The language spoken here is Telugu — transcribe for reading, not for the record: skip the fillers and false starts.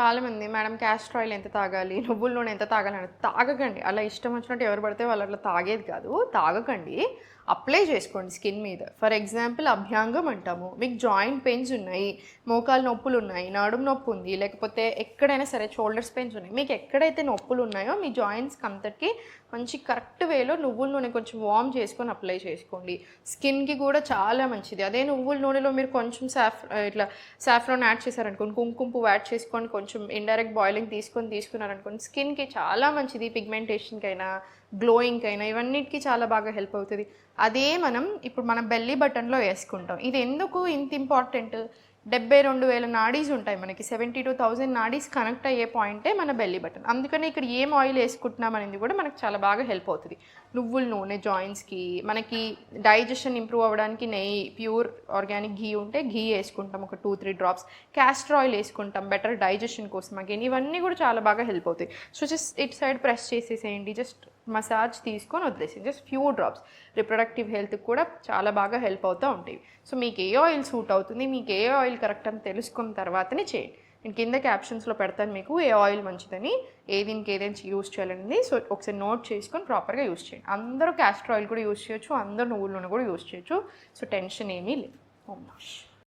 చాలామంది మేడం క్యాస్టర్ ఆయిల్ ఎంత తాగాలి, నువ్వుల నూనె ఎంత తాగాలి అని తాగకండి. అలా ఇష్టం వచ్చినట్టు ఎవరు పడితే వాళ్ళు అట్లా తాగేది కాదు. తాగకండి. అప్లై చేసుకోండి స్కిన్ మీద. ఫర్ ఎగ్జాంపుల్ అభ్యాంగం అంటాము. మీకు జాయింట్ పెయిన్స్ ఉన్నాయి, మోకాలు నొప్పులు ఉన్నాయి, నడుము నొప్పి ఉంది, లేకపోతే ఎక్కడైనా సరే షోల్డర్స్ పెయిన్స్ ఉన్నాయి, మీకు ఎక్కడైతే నొప్పులు ఉన్నాయో మీ జాయింట్స్కి అంతటికి మంచి కరెక్ట్ వేలో నువ్వుల నూనె కొంచెం వార్మ్ చేసుకొని అప్లై చేసుకోండి. స్కిన్కి కూడా చాలా మంచిది. అదే నువ్వుల నూనెలో మీరు కొంచెం ఇట్లా సాఫ్రాన్ యాడ్ చేశారనుకోండి, కుంకుమ పువ్వు యాడ్ చేసుకొని కొంచెం ఇండైరెక్ట్ బాయిలింగ్ తీసుకున్నారనుకోండి, స్కిన్కి చాలా మంచిది. పిగ్మెంటేషన్కి అయినా గ్లోయింగ్కి అయినా ఇవన్నిటికీ చాలా బాగా హెల్ప్ అవుతుంది. అదే మనం ఇప్పుడు మన బెల్లీ బటన్లో వేసుకుంటాం. ఇది ఎందుకు ఇంత ఇంపార్టెంట్? 72,000 నాడీస్ ఉంటాయి మనకి. 72,000 నాడీస్ కనెక్ట్ అయ్యే పాయింటే మన బెల్లీ బటన్. అందుకని ఇక్కడ ఏం ఆయిల్ వేసుకుంటున్నాం అనేది కూడా మనకు చాలా బాగా హెల్ప్ అవుతుంది. నువ్వుల నూనె జాయింట్స్కి, మనకి డైజెషన్ ఇంప్రూవ్ అవ్వడానికి నెయ్యి, ప్యూర్ ఆర్గానిక్ ఘీ ఉంటే ఘీ వేసుకుంటాం ఒక 2-3 డ్రాప్స్. క్యాస్టర్ ఆయిల్ వేసుకుంటాం బెటర్ డైజెషన్ కోసం. అగైన్ ఇవన్నీ కూడా చాలా బాగా హెల్ప్ అవుతాయి. సో జస్ట్ ఇటు సైడ్ ప్రెస్ చేసేసేయండి, జస్ట్ మసాజ్ తీసుకొని వదిలేసేయండి, జస్ట్ ఫ్యూ డ్రాప్స్. రిప్రొడక్టివ్ హెల్త్కి కూడా చాలా బాగా హెల్ప్ అవుతూ ఉంటాయి. సో మీకు ఏ ఆయిల్ సూట్ అవుతుంది, మీకు ఏ ఆయిల్ కరెక్ట్ అని తెలుసుకున్న తర్వాతనే చేయండి. నేను కింద క్యాప్షన్స్లో పెడతాను మీకు ఏ ఆయిల్ మంచిదని, దీనికి ఏదైనా యూస్ చేయాలనేది. సో ఒకసారి నోట్ చేసుకొని ప్రాపర్గా యూస్ చేయండి. అందరూ క్యాస్టర్ ఆయిల్ కూడా యూస్ చేయొచ్చు, అందరూ నువ్వుల నూనె కూడా యూస్ చేయొచ్చు. సో టెన్షన్ ఏమీ లేదు. ఓం నమః.